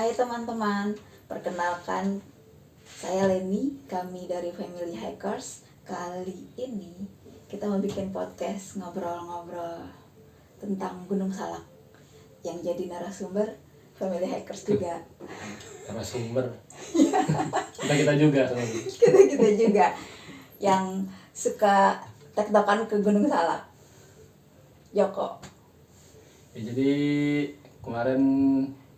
Hai teman-teman, perkenalkan saya Leni, kami dari Family Hikers. Kali ini kita mau bikin podcast ngobrol-ngobrol tentang Gunung Salak yang jadi narasumber Family Hikers juga. Narasumber kita juga sama Kita juga yang suka tektokan ke Gunung Salak. Joko. ya, jadi kemarin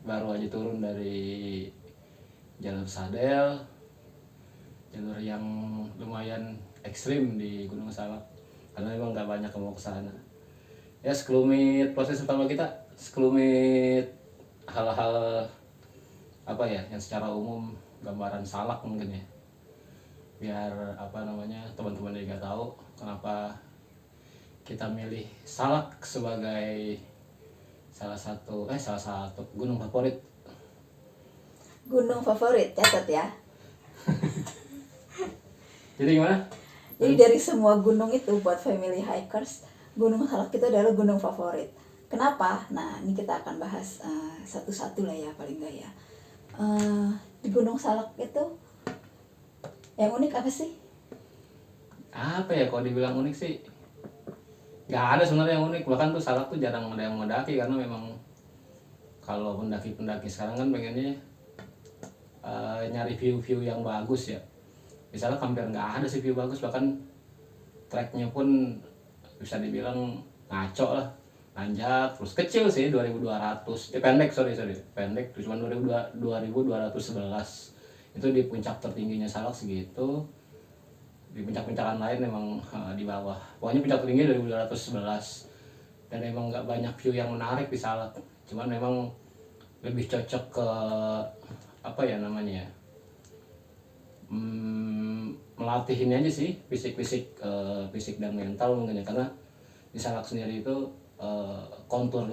baru aja turun dari jalur Sadel, jalur yang lumayan ekstrim di Gunung Salak karena memang nggak banyak yang mau ke sana. Ya sekelumit proses pertama kita, sekelumit hal-hal apa ya yang secara umum gambaran Salak mungkin ya, biar teman-teman juga tahu kenapa kita milih Salak sebagai salah satu gunung favorit. Gunung favorit, catat ya. Jadi gimana? Jadi dari semua gunung itu buat Family Hikers, Gunung Salak itu adalah gunung favorit. Kenapa? Nah, ini kita akan bahas satu-satu lah ya, paling enggak ya. Di Gunung Salak itu yang unik apa sih? Apa ya, kalau dibilang unik sih nggak ada sebenarnya yang unik. Bahkan tuh Salak tuh jarang ada yang mendaki karena memang kalau pendaki-pendaki sekarang kan pengennya nyari view-view yang bagus ya. Misalnya hampir nggak ada sih view bagus, bahkan treknya pun bisa dibilang ngaco lah, nanjak terus kecil sih, 2200 pendek tuh cuma 2211 itu di puncak tertingginya Salak segitu. Di puncak-puncakan lain memang di bawah, pokoknya puncak tertinggi 2211 dan memang nggak banyak view yang menarik di Salak. Cuman memang lebih cocok ke melatih ini aja sih, fisik dan mental mungkin ya, karena di Salak sendiri itu kontur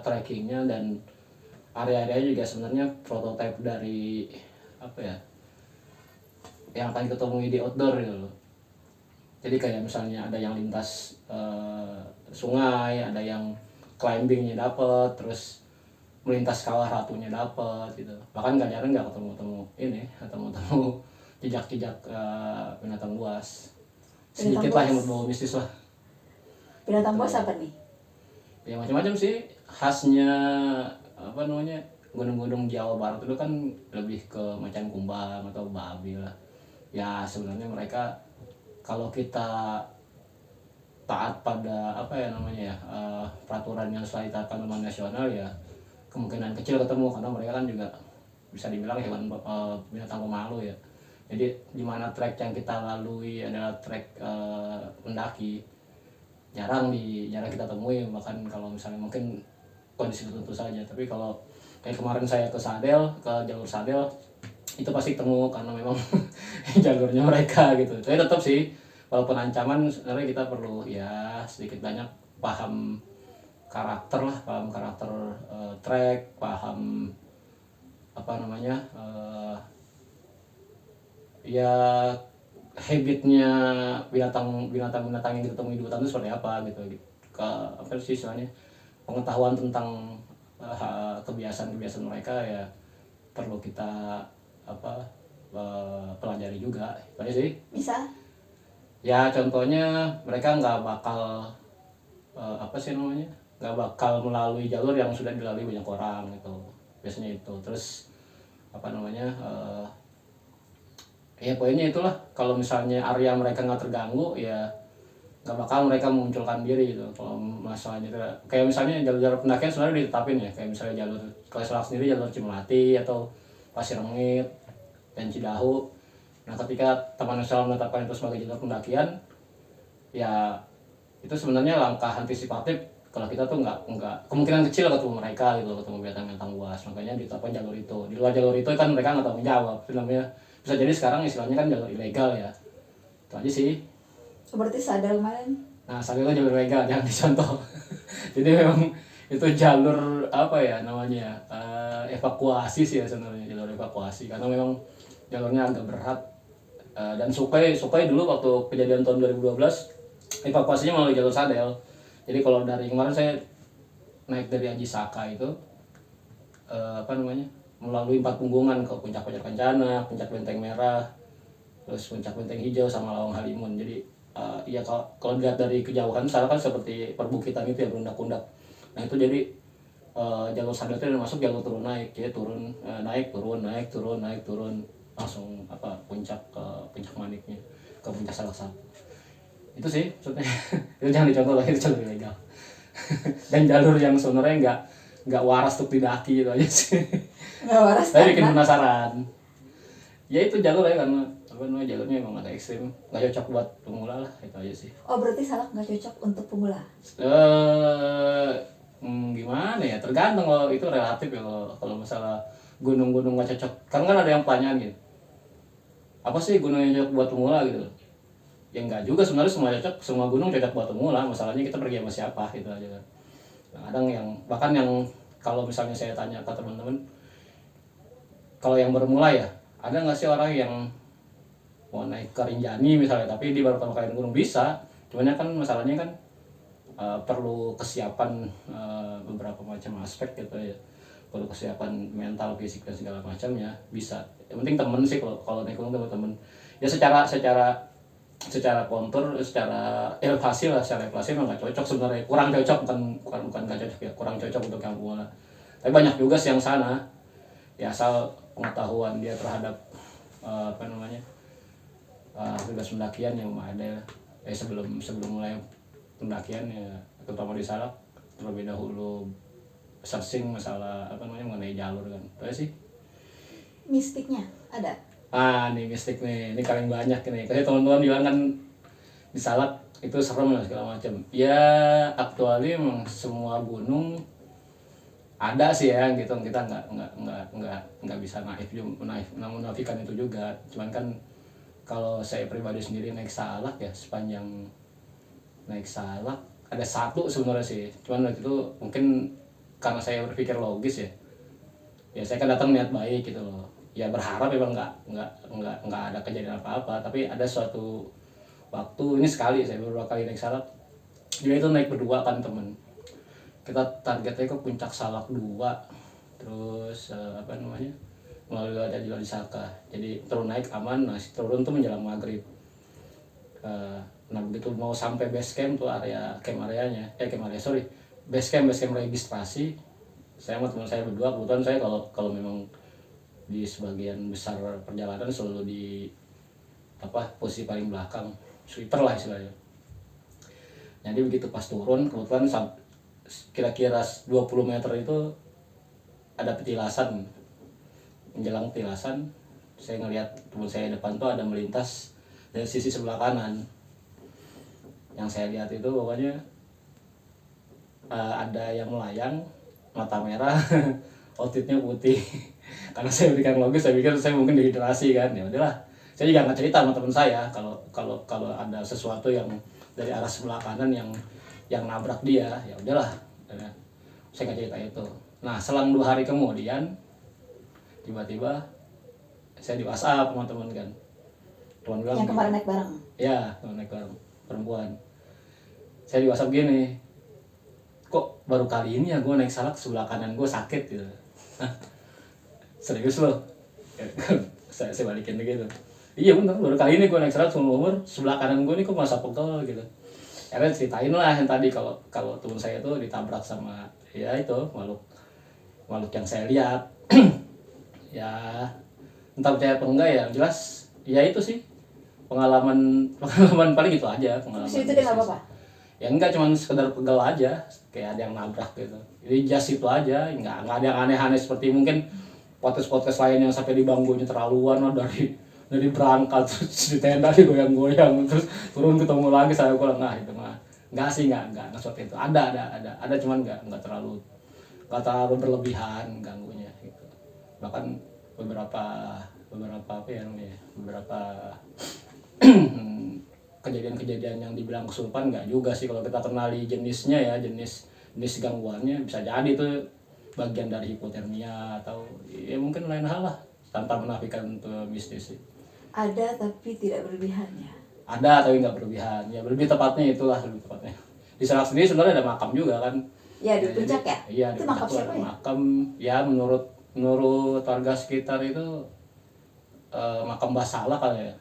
trekkingnya dan area-area juga sebenarnya prototipe dari yang akan kita temui di outdoor gitu loh. Jadi kayak misalnya ada yang lintas sungai, ada yang climbingnya dapet, terus melintas kawah ratunya dapet gitu. Bahkan nggak jarang nggak ketemu jejak-jejak binatang buas. Sedikit lah yang berbau mistis lah. Binatang buas apa nih? Ya macam-macam sih. Khasnya gunung-gunung Jawa Barat itu kan lebih ke macan kumbang atau babi lah. Ya sebenarnya mereka kalau kita taat pada peraturan yang selalu ditetapkan Taman Nasional, ya kemungkinan kecil ketemu, karena mereka kan juga bisa dibilang hewan binatang pemalu ya. Jadi di mana trek yang kita lalui adalah trek pendaki, jarang kita temui, bahkan kalau misalnya mungkin kondisi tertentu saja. Tapi kalau kayak kemarin saya ke jalur Sadel itu pasti ketemu karena memang jalurnya mereka gitu. Tapi tetap sih walaupun ancaman, sebenarnya kita perlu ya sedikit banyak paham karakter trek, paham ya habitnya binatang yang kita temui di hutan itu seperti apa gitu. Pengetahuan tentang kebiasaan mereka ya perlu kita pelajari juga. Itu sih. Misal? Ya contohnya mereka nggak bakal melalui jalur yang sudah dilalui banyak orang gitu, biasanya itu. Terus ya poinnya itulah, kalau misalnya area mereka nggak terganggu ya nggak bakal mereka memunculkan diri gitu. Kalau masalahnya kayak misalnya jalur pendakian sebenarnya ditetapin ya, kayak misalnya jalur kalau Salak sendiri jalur Cimelati atau Pasir Rengit dan Cidahu. Nah ketika Taman Nasional menetapkan itu sebagai jalur pendakian, ya itu sebenarnya langkah antisipatif kalau kita tuh nggak kemungkinan kecil ketemu mereka gitu, ketemu binatang buas. Makanya ditetapkan jalur itu. Di luar jalur itu kan mereka nggak tahu menjawab. Namanya bisa jadi sekarang istilahnya kan jalur ilegal ya. Itu aja sih. Berarti Sadel kemarin? Nah Sadel jalur ilegal, jangan dicontoh. Jadi memang itu jalur evakuasi sih ya sebenarnya, jalur evakuasi, karena memang jalurnya agak berat. Dan Sukai dulu waktu kejadian tahun 2012 evakuasinya melalui jalur Sadel. Jadi kalau dari kemarin saya naik dari Aji Saka itu apa namanya, melalui 4 punggungan ke puncak Kencana, puncak Benteng Merah, terus puncak Benteng Hijau sama Lawang Halimun. Jadi ya kalau dilihat dari kejauhan sana kan seperti perbukitan itu ya, berundak-undak. Nah itu jadi jalur sadar itu masuk jalur turun naik, jadi turun naik turun naik turun naik turun langsung puncak ke puncak Maniknya, ke puncak Salak Satu. Itu sih maksudnya. Itu jangan dicontoh lagi, itu jalur ilegal. Dan jalur yang sebenarnya nggak waras untuk didaki, itu aja sih. Nggak waras Tapi bikin karena penasaran. Ya itu jalur ya, karena jalurnya emang agak ekstrim, nggak cocok buat pemula lah, itu aja sih. berarti Salak nggak cocok untuk pemula. Gimana ya, tergantung, kalau itu relatif ya. Kalau masalah gunung-gunung nggak cocok, kan ada yang pertanyaan gitu, apa sih gunung yang cocok buat pemula gitu. Ya enggak juga sebenarnya, semua gunung cocok buat pemula, masalahnya kita pergi sama siapa, gitu aja kan. Nah, kadang bahkan yang kalau misalnya saya tanya ke teman-teman, kalau yang bermula ya, ada nggak sih orang yang mau naik ke Rinjani misalnya, tapi dia baru pertama kali naik gunung? Bisa, cuman kan masalahnya kan perlu kesiapan beberapa macam aspek gitu ya, perlu kesiapan mental, fisik dan segala macamnya. Bisa, yang penting temen sih. Kalau naik gunung temen-temen ya, secara kontur, secara elevasi memang nggak cocok sebenarnya, kurang cocok, bukan nggak cocok ya, kurang cocok untuk yang pemula. Tapi banyak juga sih yang sana ya, asal pengetahuan dia terhadap tugas pendakian yang ada. Sebelum mulai pendakian ya, terutama di Salak, terlebih dahulu searching masalah mengenai jalur kan. Itu sih. Mistiknya ada. Nih mistik nih, ini paling banyak nih. Kasi teman-teman bilang kan di Salak itu serem lah segala macam. Ya aktualnya emang semua gunung ada sih ya gitu. Kita nggak bisa menafikan itu juga. Cuman kan kalau saya pribadi sendiri naik Salak ya, sepanjang naik Salak ada satu sebenarnya sih. Cuman waktu itu mungkin karena saya berpikir logis ya. Ya saya kan datang niat baik gitu loh. Ya berharap memang nggak ada kejadian apa-apa, tapi ada suatu waktu, ini sekali saya beberapa kali naik Salak, jadi itu naik berdua kan temen. Kita targetnya ke puncak Salak 2, terus melalui ada Jalan Saka, jadi turun naik aman. Nah turun tuh menjelang maghrib. Nah begitu mau sampai base camp tuh, base camp registrasi, saya sama teman saya berdua, kebetulan saya kalau memang di sebagian besar perjalanan selalu di posisi paling belakang, sweeper lah istilahnya. Jadi begitu pas turun, kebetulan kira-kira 20 meter itu ada petilasan. Menjelang petilasan, saya ngelihat teman saya depan tuh ada melintas dari sisi sebelah kanan. Yang saya lihat itu pokoknya ada yang melayang, mata merah, outfitnya putih. Karena saya berikan logis, saya pikir saya mungkin dehidrasi kan. Ya udahlah, saya juga nggak cerita sama teman saya kalau ada sesuatu yang dari arah sebelah kanan yang nabrak dia. Ya udahlah, saya nggak cerita itu. Nah selang 2 hari kemudian tiba-tiba saya di WhatsApp sama teman kan. Teman bilang, yang kemarin naik bareng. Ya, teman naik bareng, perempuan. Saya di WhatsApp gini, kok baru kali ini ya gue naik Salak sebelah kanan gue sakit gitu. Serius loh? saya balikin begitu. Iya bener, baru kali ini gue naik Salak seumur umur, sebelah kanan gue nih kok masa pegel gitu. Akhirnya ceritain lah yang tadi, kalau teman saya tuh ditabrak sama ya itu makhluk yang saya lihat. Ya entah percaya atau enggak ya, jelas ya itu sih pengalaman paling itu aja. Pengalaman Terus itu dia nggak apa-apa? Ya enggak, cuman sekedar pegel aja, kayak ada yang nabrak gitu. Jadi just itu aja, enggak ada yang aneh-aneh seperti mungkin podcast lain yang sampai di bangkunya terlaluan lah, dari berangkat terus di tenda digoyang-goyang terus turun ketemu lagi saya pulang. Nah itu mah enggak sih, enggak seperti itu. Ada cuman enggak terlalu berlebihan ganggunya gitu. Bahkan beberapa apa ya namanya, beberapa kejadian-kejadian yang dibilang kesurupan enggak juga sih, kalau kita kenali jenisnya ya, jenis gangguannya bisa jadi itu bagian dari hipotermia atau ya mungkin lain hal lah, tanpa menafikan itu mistis sih. Ada tapi tidak berlebihan ya. Ada tapi nggak berlebihan ya, lebih tepatnya itulah, lebih tepatnya di Salak sendiri sebenarnya ada makam juga kan. Ya di Ya, puncak ya? iya di Itu puncak makam tuh siapa ada ya? makam ya menurut warga sekitar itu makam Basala kali ya.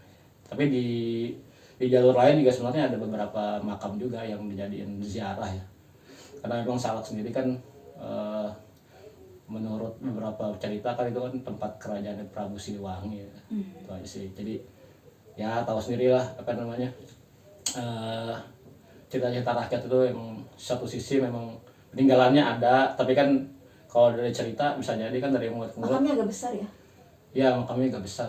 Tapi di jalur lain juga sebenarnya ada beberapa makam juga yang dijadiin ziarah ya. Karena memang Salak sendiri kan eh, menurut beberapa cerita kan itu kan tempat kerajaan Prabu Siliwangi ya. Itu aja sih. Jadi ya tahu sendirilah apa namanya eh, cerita-cerita rakyat itu emang satu sisi memang peninggalannya ada, tapi kan kalau dari cerita bisa jadi kan dari mulut ke mulut Makamnya agak besar ya? ya makamnya agak besar.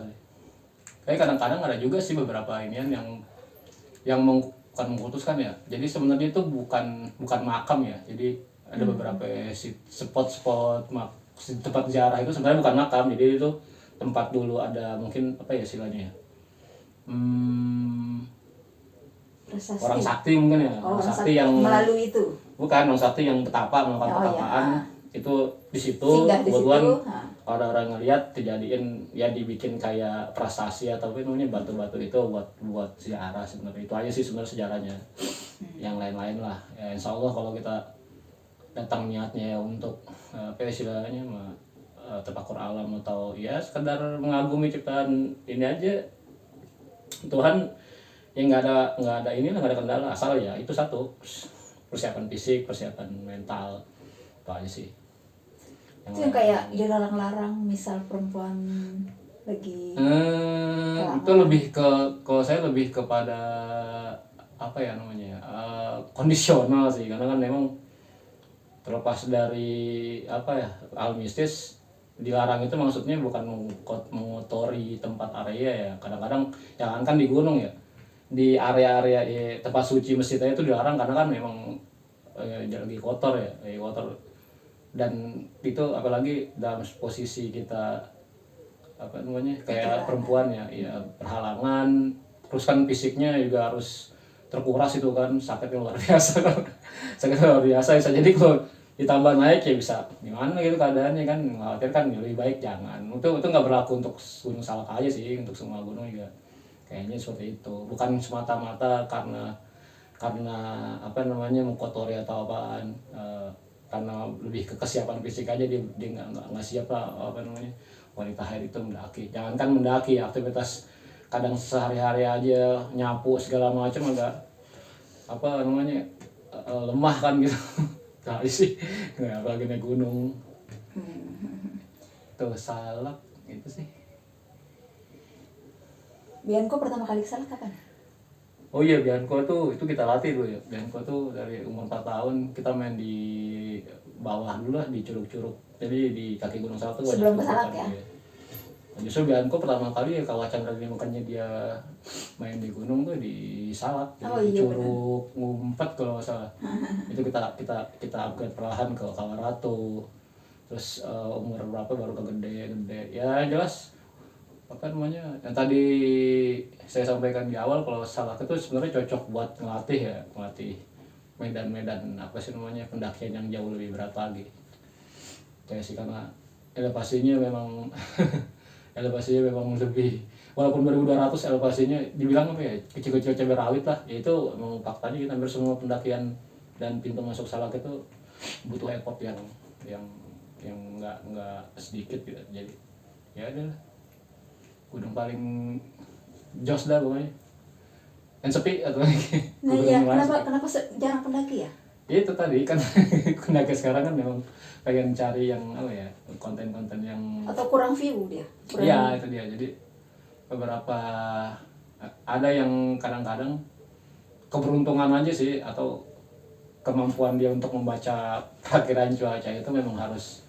Tapi kadang-kadang ada juga sih beberapa inian yang bukan memutuskan ya. Jadi sebenarnya itu bukan makam ya. Jadi ada beberapa spot-spot tempat ziarah itu sebenarnya bukan makam. Jadi itu tempat dulu ada mungkin apa ya istilahnya ya. Prasasti. Orang sakti mungkin ya. Oh, Orang orang sakti sakti yang melalui itu. bukan orang sakti yang petapa melakukan Oh, iya. petapaan itu di situ Singgah di kebetulan situ. kalau ada orang ngeliat dijadiin ya dibikin kayak prasasti atau apa namanya batu-batu itu buat ziarah sebenarnya. Itu aja sih sebenarnya sejarahnya. Yang lain-lain lah ya insya Allah kalau kita datang niatnya ya untuk apa istilahnya terpakur alam atau ya sekedar mengagumi ciptaan ini aja Tuhan yang nggak ada ini nggak ada kendala asal ya itu satu persiapan fisik persiapan mental itu aja sih Itu yang kayak dilarang-larang misal perempuan lagi itu lebih ke kalau saya lebih kepada apa ya namanya ya, kondisional sih karena kan memang terlepas dari apa ya hal mistis dilarang itu maksudnya bukan mengotori tempat area ya kadang-kadang jangan kan di gunung ya di area-area tempat suci masjid itu dilarang karena kan memang lagi kotor ya lagi kotor dan itu apalagi dalam posisi kita apa namanya kayak perempuan ya ya berhalangan terus kan fisiknya juga harus terkuras itu kan sakitnya luar biasa sakitnya luar biasa bisa jadi kalau ditambah naik ya bisa gimana gitu keadaannya kan khawatir kan lebih baik jangan itu nggak berlaku untuk Gunung Salak aja sih untuk semua gunung juga kayaknya seperti itu bukan semata-mata karena apa namanya mengkotori atau apaan karena lebih ke kesiapan fisik aja dia nggak siap lah apa namanya wanita haid itu mendaki jangankan mendaki aktivitas kadang sehari-hari aja nyapu segala macam agak apa namanya lemah kan gitu kali sih nggak apalagi naik gunung tuh Salak itu sih. Bianco pertama kali ke Salak kapan? Oh iya Bianco tuh itu kita latih dulu ya Bianco tuh dari umur 4 tahun kita main di bawah dulu lah di curug-curug jadi di kaki Gunung Salak tuh Sebelum ke Salak ya? Justru Bianco pertama kali ya kawacan dari makanya dia main di gunung tuh di Salak di curug ngumpet kalau nggak salah itu kita upgrade perlahan ke Kawarato terus umur berapa baru ke gede ya jelas apa namanya yang tadi saya sampaikan di awal kalau Salak itu sebenarnya cocok buat ngelatih medan-medan apa sih namanya pendakian yang jauh lebih berat lagi kayak sih karena elevasinya memang elevasinya memang lebih walaupun 1200 elevasinya dibilang apa ya kecil-kecil cabai rawit lah ya itu memang faktanya kita hampir semua pendakian dan pintu masuk Salak itu butuh effort yang nggak sedikit gitu jadi ya udah gunung paling jos dah pokoknya yang sepi atau nah ya kenapa jarang pendaki ya itu tadi kan pendaki sekarang kan memang pengen cari yang apa ya konten-konten yang atau kurang view dia iya itu dia jadi beberapa ada yang kadang-kadang keberuntungan aja sih atau kemampuan dia untuk membaca perkiraan cuaca itu memang harus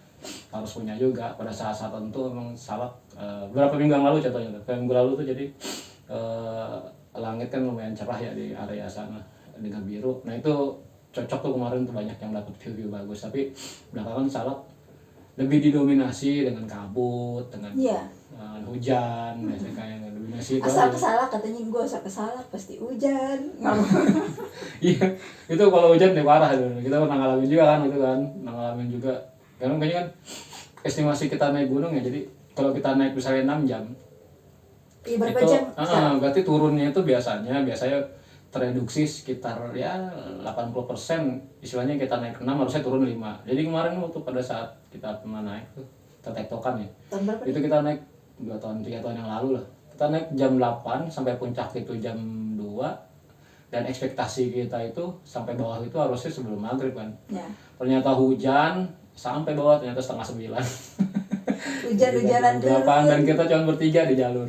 punya juga pada saat-saat tertentu memang Salak beberapa minggu yang lalu contohnya minggu lalu tuh jadi langit kan lumayan cerah ya di area sana dengan biru nah itu cocok tuh kemarin tuh banyak yang dapat view bagus tapi belakangan Salak lebih didominasi dengan kabut dengan hujan biasanya kayak dominasi itu asal ke Salak katanya gue asal ke Salak pasti hujan iya itu kalau hujan deh parah kita pernah ngalamin juga kan itu kan ngalamin juga karena kayaknya kan estimasi kita naik gunung ya jadi kalau kita naik misalnya 6 jam berapa itu jam? Berarti turunnya itu biasanya tereduksi sekitar ya 80%. Istilahnya kita naik 6 harusnya turun 5. Jadi kemarin waktu pada saat kita pernah naik tuh, kita tektokan ya. Tahun berapa Itu nih? kita naik 2 tahun 3 tahun yang lalu lah. Kita naik jam 8 sampai puncak itu jam 2, dan ekspektasi kita itu sampai bawah itu harusnya sebelum maghrib kan. Ya. Ternyata hujan sampai bawah, ternyata setengah 9. Hujan-hujanan Gelapan, dan terus. kita cuma bertiga di jalur.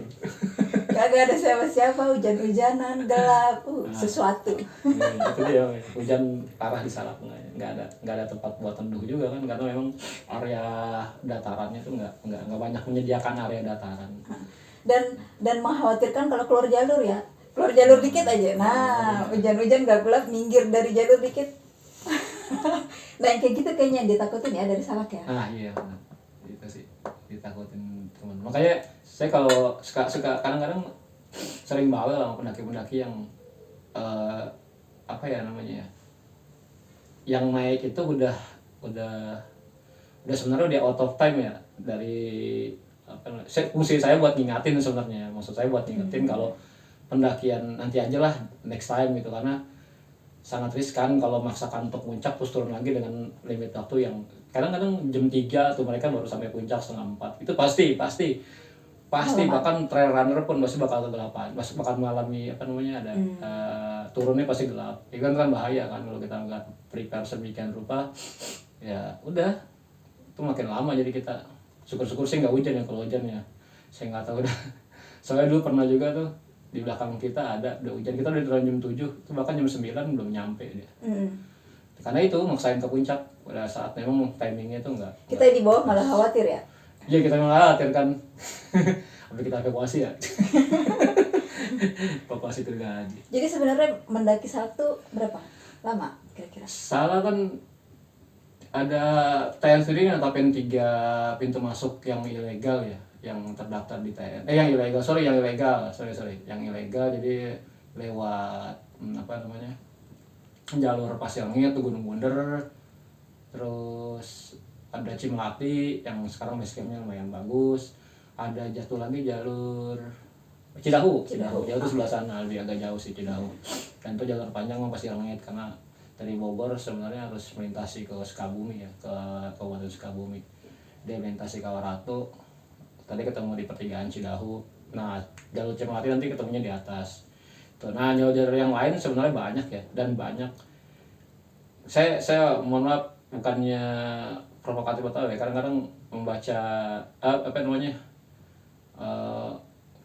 Kagak ada siapa-siapa, hujan-hujanan, gelap, Nah. sesuatu. Itu dia, hujan parah di Salak. Nggak ada tempat buat teduh juga kan, karena memang area datarannya tuh nggak banyak menyediakan area dataran. Dan mengkhawatirkan kalau keluar jalur ya. Keluar jalur dikit aja. Nah, hujan-hujan gak gelap, minggir dari jalur dikit. Nah, yang kayak gitu kayaknya yang ditakutin ya dari Salak ya. Ah iya, benar. Itu sih ditakutin teman. Makanya saya kalau suka kadang-kadang sering bawel sama pendaki-pendaki yang apa ya namanya ya, yang naik itu udah sebenarnya dia out of time ya, dari apa namanya, fungsi saya buat ngingatin sebenarnya, maksud saya buat ngingetin kalau pendakian nanti aja lah, next time gitu, karena sangat riskan kalau maksakan untuk puncak terus turun lagi dengan limit waktu yang kadang-kadang jam 3 tuh mereka baru sampai puncak setengah 4. Itu pasti bahkan trail runner pun pasti bakal kegelapan, pasti bakal mengalami apa namanya, ada turunnya pasti gelap. Itu kan bahaya kan kalau kita nggak prepare sedemikian rupa. Ya udah, itu makin lama. Jadi kita syukur-syukur sih nggak hujan ya. Kalau hujan ya saya nggak tahu dah. Soalnya dulu pernah juga tuh di belakang kita udah hujan, kita udah turun jam 7, itu bahkan jam 9 belum nyampe dia. Karena itu maksain ke puncak pada saat memang timingnya tuh enggak. Kita di bawah malah khawatir ya. Iya, kita memang khawatir kan. Sampai kita evakuasi ya. Evakuasi terjadi. Jadi sebenarnya mendaki Salak tuh berapa lama kira-kira? Salah kan ada TN sendiri netapin 3 pintu masuk yang ilegal ya, yang terdaftar di TN. Yang ilegal, yang ilegal. Jadi lewat apa namanya, jalur Pasir Langit tuh Gunung Bunder, terus ada Cimlati yang sekarang basecampnya lumayan bagus, ada jatuh lagi jalur Cidahu jauh tuh sebelah sana, lebih agak jauh sih Cidahu. Dan itu jalur panjang mah Pasir Langit, karena dari Bogor sebenarnya harus melintasi ke Sukabumi ya, ke Kabupaten Sukabumi. Dia melintasi Kawaratu, tadi ketemu di pertigaan Cidahu. Nah, jalur Cimlati nanti ketemunya di atas tuh. Nah, jalur yang lain sebenarnya banyak ya, dan banyak. Saya mohon maaf, bukannya provokatif atau ya, kadang-kadang membaca apa namanya,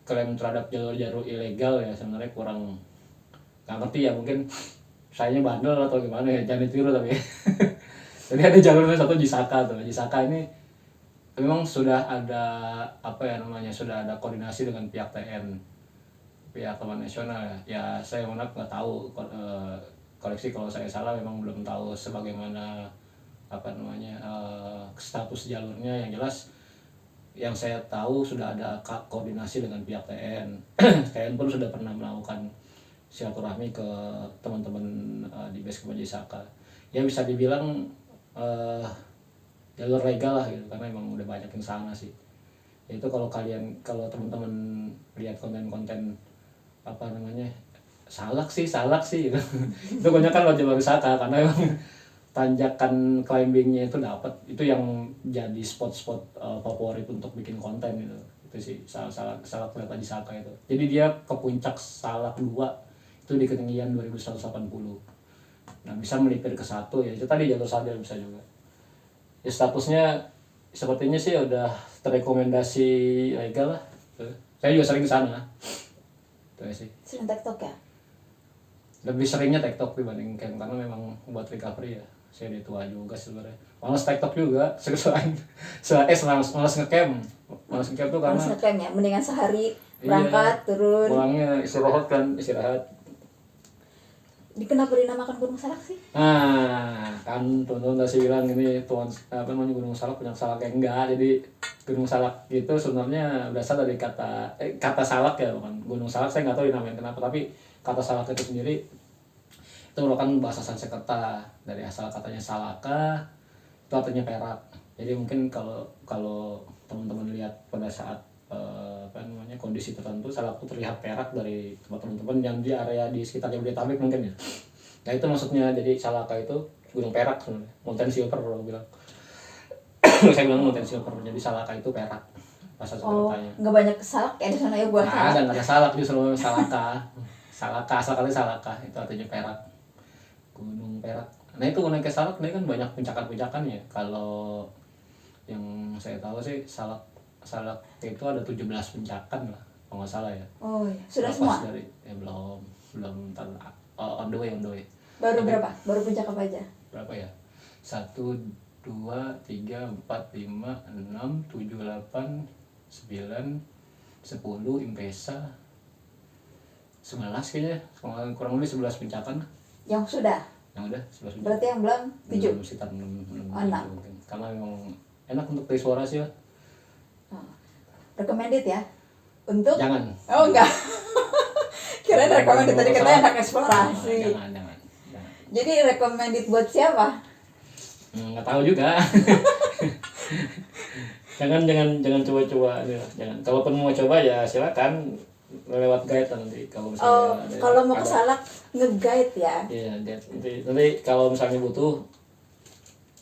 klaim terhadap jalur-jalur ilegal ya sebenarnya kurang, nggak ngerti ya, mungkin sayanya bandel atau gimana ya, jangan ditiru tapi. Jadi ada jalurnya satu Jisaka tuh. Jisaka ini memang sudah ada apa ya namanya, sudah ada koordinasi dengan pihak TN, pihak Taman Nasional ya. Ya saya mohon maaf nggak tahu, koreksi kalau saya salah, memang belum tahu sebagaimana apa namanya status jalurnya. Yang jelas yang saya tahu sudah ada koordinasi dengan pihak TN. TN pun sudah pernah melakukan silaturahmi ke teman-teman di base camp Jisaka. Ya bisa dibilang jalur legal lah gitu, karena emang udah banyak yang sana sih. Itu kalau teman-teman lihat konten-konten apa namanya, salak sih gitu. Itu banyak kan jalur wisata, karena emang tanjakan climbingnya itu dapat, itu yang jadi spot-spot favorit untuk bikin konten gitu. Itu sih salak Kereta Jisaka itu. Jadi dia ke puncak Salak 2 itu di ketinggian 2180. Nah, bisa melipir ke 1 ya, itu tadi jalur sadar bisa juga. Ya statusnya sepertinya sih udah terrekomendasi legal lah. Saya juga sering ke sana. Itu sih. Sering TikTok ya? Lebih seringnya TikTok dibanding camp, karena memang buat recovery ya. Saya udah tua juga sebenarnya. Malas TikTok juga, malas ngecamp. Malas ngecamp tuh karena Malas ngecamp ya, mendingan sehari berangkat turun. Pulangnya istirahat. Kenapa dinamakan Gunung Salak sih? Nah, kan teman-teman udah sih bilang ini tuan apa namanya, Gunung Salak punya salak yang enggak. Jadi Gunung Salak itu sebenarnya berasal dari kata salak ya, bukan Gunung Salak. Saya nggak tahu dinamain kenapa, tapi kata salak itu sendiri itu merupakan bahasa Sanskerta, dari asal katanya salaka, itu artinya perak. Jadi mungkin kalau teman-teman lihat pada saat kondisi tertentu salak tuh terlihat perak dari tempat teman-teman yang di area di sekitar Jabodetabek mungkin ya. Nah itu maksudnya, jadi Salaka itu gunung perak sebenarnya, mountain silver orang bilang. Saya bilang mountain silver, jadi Salaka itu perak bahasa Jakartanya. Nggak banyak salak ya di sana ya buat Nah, nggak ada salak, justru Salaka. Salaka, asal kali Salaka itu artinya perak, gunung perak. Nah itu naik ke Salak ini kan banyak puncakan-puncakan ya. Kalau yang saya tahu sih Salak itu ada 17 puncakan lah kalau nggak salah ya. Oh iya, sudah Lepas semua? dari belum on the way. Baru Tapi berapa? Baru puncak apa aja? berapa ya? 1 2 3 4 5 6 7 8 9 10 Impesa 11 kayaknya, kurang lebih 11 puncakan. Yang sudah? Yang udah 11 puncakan. Berarti yang belum 7? Belum, sekitar 6 Oh, 6. mungkin. Karena memang enak untuk tes suara sih ya. Recommended ya? Untuk? Jangan. Oh enggak. Kirain recommended, tadi katanya enak Oh, eksplorasi. jangan. Jadi recommended buat siapa? Nggak tahu juga. jangan coba-coba ya. Jangan. Kalaupun mau coba ya silakan lewat guide nanti kalau misalnya Oh, kalau mau ke Salak nge-guide ya? Iya, nanti kalau misalnya butuh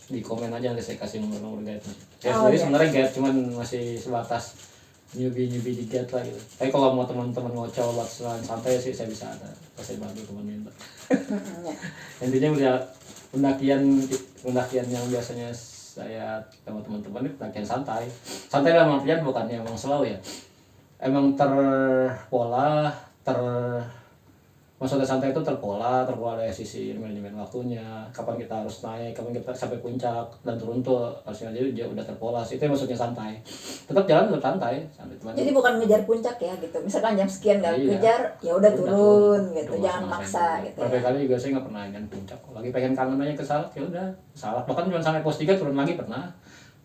di komen aja, nanti saya kasih nomor guide. Saya sendiri iya. sebenarnya guide cuman masih sebatas newbie di guide lah gitu. Tapi kalau mau teman-teman ngocol buat santai sih saya bisa ada. Saya bantu teman minta. Ya. Intinya udah pendakian yang biasanya saya sama teman-teman itu pendakian santai dalam artian bukannya emang slow ya, emang terpola, maksudnya santai itu terpola dari sisi manajemen waktunya, kapan kita harus naik, kapan kita sampai puncak dan turun tuh harusnya, jadi dia udah terpola sih, itu yang maksudnya santai. Tetap jalan tetap santai cuman Jadi bukan ngejar puncak ya gitu. Misalkan jam sekian nggak Iya. kejar, ya udah turun gitu. Cuma Jangan sama maksa saya. gitu Berapa ya. kali juga saya nggak pernah ingin puncak. Lagi pengen kangen aja ke Salak, ya udah Salak. Bahkan cuma sampai pos 3 turun lagi pernah.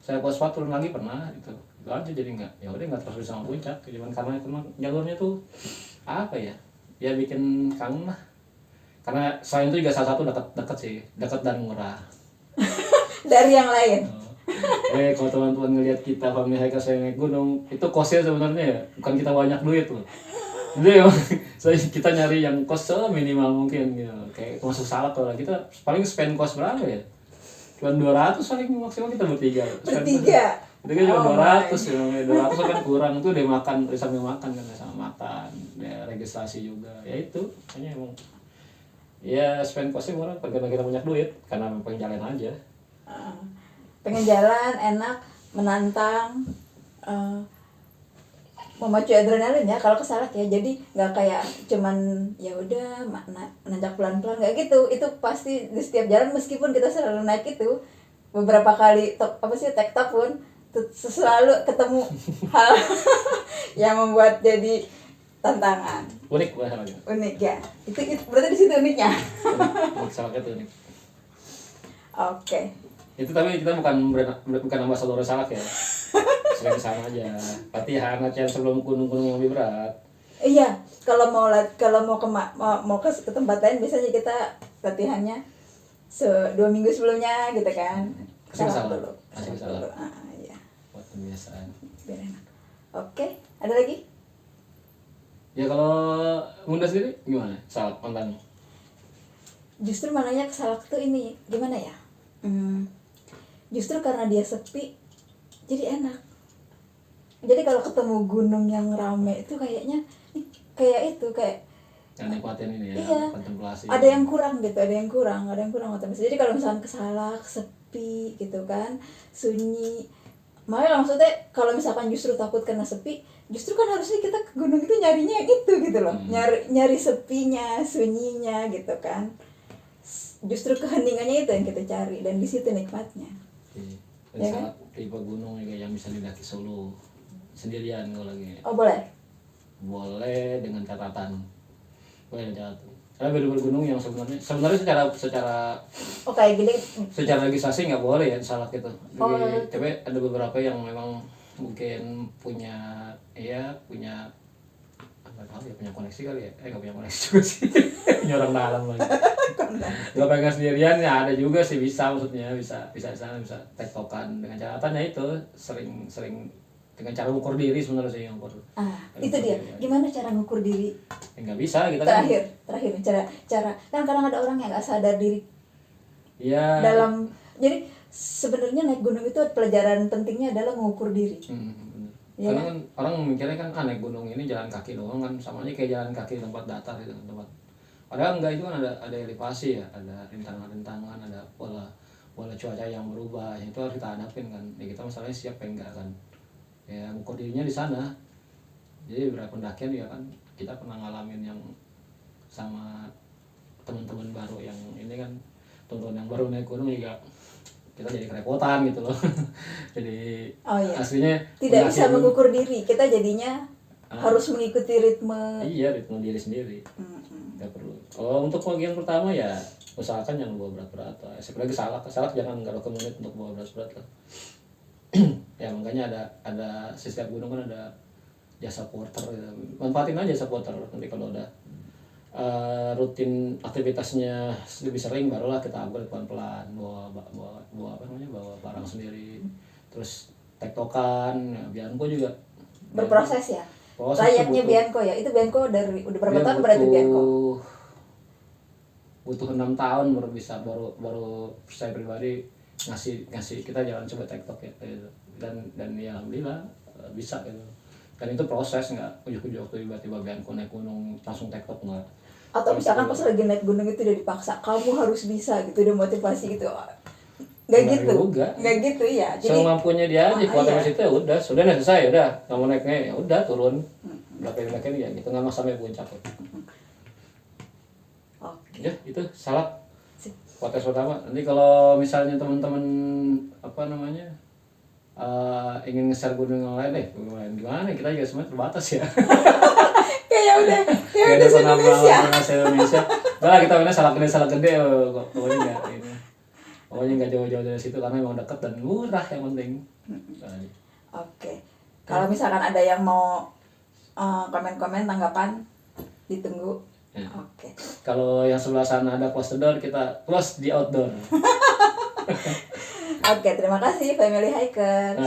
Saya pos 4 turun lagi pernah itu. Itu aja, jadi ya udah nggak terus sama puncak. Cuman karena itu jalurnya tuh apa ya? Ya bikin kangen lah. Karena selain itu juga salah satu dekat sih, dekat dan murah. Dari yang lain. Kalau teman-teman ngelihat kita family hikers yang naik gunung, itu kosnya sebenarnya ya, bukan kita banyak duit loh. Jadi kita nyari yang kos minimal mungkin gitu. Kayak masuk Salak kalau kita paling spend cost berapa ya? Cuma 200 paling maksimal kita bertiga. Bertiga. Itu kan cuma 200 ya. 200 kan kurang tuh, udah makan, udah sambil makan kan, sama makan, ya registrasi juga. Ya itu, hanya emang ya spend costnya murah karena kita banyak duit, karena pengen jalan aja. Pengen jalan enak, menantang, memacu adrenalin ya kalau ke Salak ya. Jadi nggak kayak cuman ya udah nanjak pelan-pelan, nggak gitu. Itu pasti di setiap jalan, meskipun kita selalu naik itu beberapa kali tektok pun selalu ketemu hal yang membuat jadi tantangan. Unik banget aja. Unik ya. Itu berarti di situ uniknya. Unik Salak itu unik. Oke. Itu tapi kita bukan ambasador Salak ya. Sering sana aja. Latihan sebelum gunung-gunung yang lebih berat. Iya, kalau mau ke tempat lain biasanya kita latihannya 2 minggu sebelumnya gitu kan. Salah Dulu. Masih salah. Iya. Buat kebiasaan. Biar enak. Oke, ada lagi? Ya kalau Bunda sendiri gimana? Salak mantannya? Justru malahnya ke Salak tuh ini gimana ya? Justru karena dia sepi, jadi enak. Jadi kalau ketemu gunung yang rame itu kayaknya kayak Yang nikmatin ini ya, iya, kontemplasi. ada yang kurang otomatis. Jadi kalau misalkan ke Salak sepi gitu kan, sunyi. Makanya maksudnya kalau misalkan justru takut karena sepi, justru kan harusnya kita ke gunung itu nyarinya itu gitu loh. Nyari sepinya, sunyinya gitu kan. Justru keheningannya itu yang kita cari, dan di situ nikmatnya. Dan Ya Salak tipe gunung juga yang bisa didaki solo sendirian kalau lagi. Oh boleh? Boleh dengan catatan. Karena bener-bener gunung yang sebenarnya secara Oh kayak gini. secara legislasi nggak boleh ya di Salak itu. Oh. Tapi ada beberapa yang memang mungkin punya nggak tahu ya, punya koneksi kali ya, nggak punya koneksi juga sih. Punya orang dalam lagi. Nggak pengen sendirian ya, ada juga sih, bisa, maksudnya bisa di sana, bisa tektokan dengan catatannya itu sering dengan cara mengukur diri sebenarnya sih yang Itu dia. Gimana cara ngukur diri? Nggak bisa kita kan. Terakhir cara kan kadang ada orang yang nggak sadar diri. Iya. Jadi sebenarnya naik gunung itu pelajaran pentingnya adalah mengukur diri. Ya, karena kan orang mikirnya kan naik gunung ini jalan kaki doang kan, sama aja kayak jalan kaki di tempat datar gitu, tempat. Padahal enggak, itu kan ada elevasi ya, ada rintangan-rintangan, ada pola cuaca yang berubah, itu harus kita hadapin kan. Ya kita masalahnya siap ya enggak kan. Ya mengukur dirinya di sana. Jadi beberapa pendakian ya kan kita pernah ngalamin yang sama teman-teman baru yang ini kan, teman-teman yang baru naik gunung juga kita jadi kerepotan gitu loh. Jadi aslinya tidak bisa mengukur diri, kita jadinya harus mengikuti ritme. Iya, ritme diri sendiri. Nggak perlu. Kalau untuk bagian pertama ya usahakan jangan bawa berat-berat. Apalagi salak jangan, nggak recommended untuk bawa berat-berat lah. Ya makanya ada setiap gunung kan ada jasa porter gitu. Manfaatin aja jasa porter. Nanti kalau udah rutin aktivitasnya lebih sering, barulah kita upgrade pelan-pelan, bawa apa namanya, bawa barang sendiri. Terus tektokan, ya, Bianco juga berproses ya. butuh, layaknya Bianco ya. Itu Bianco dari udah berapa tahun berarti Bianco? Butuh 6 tahun baru saya pribadi ngasih kita jangan coba tektok ya gitu. Dan ya alhamdulillah bisa gitu. Dan itu proses, nggak ujuk-ujuk tiba-tiba Bianco naik gunung langsung tektok, nggak. Atau misalkan pas lagi naik gunung itu udah dipaksa, kamu harus bisa gitu, udah motivasi gitu. Nggak gitu ya. Jadi semampunya dia aja, kuatnya situ ya udah, sudah selesai, udah nggak mau naiknya ya udah turun. Belakang ya gitu, nggak mau sampai puncak. Ya itu salak podcast pertama. Nanti kalau misalnya teman-teman apa namanya ingin nge-share gunung yang lain deh, gimana, kita juga semua terbatas ya. ya udah Indonesia. Nah, kita mainnya salak gede pokoknya nggak jauh-jauh dari situ karena memang dekat dan murah yang penting. Oke. Kalau misalkan ada yang mau komen-komen tanggapan, ditunggu. Oke. Kalau yang sebelah sana ada close the door, kita close di outdoor. Oke, terima kasih Family Hikers.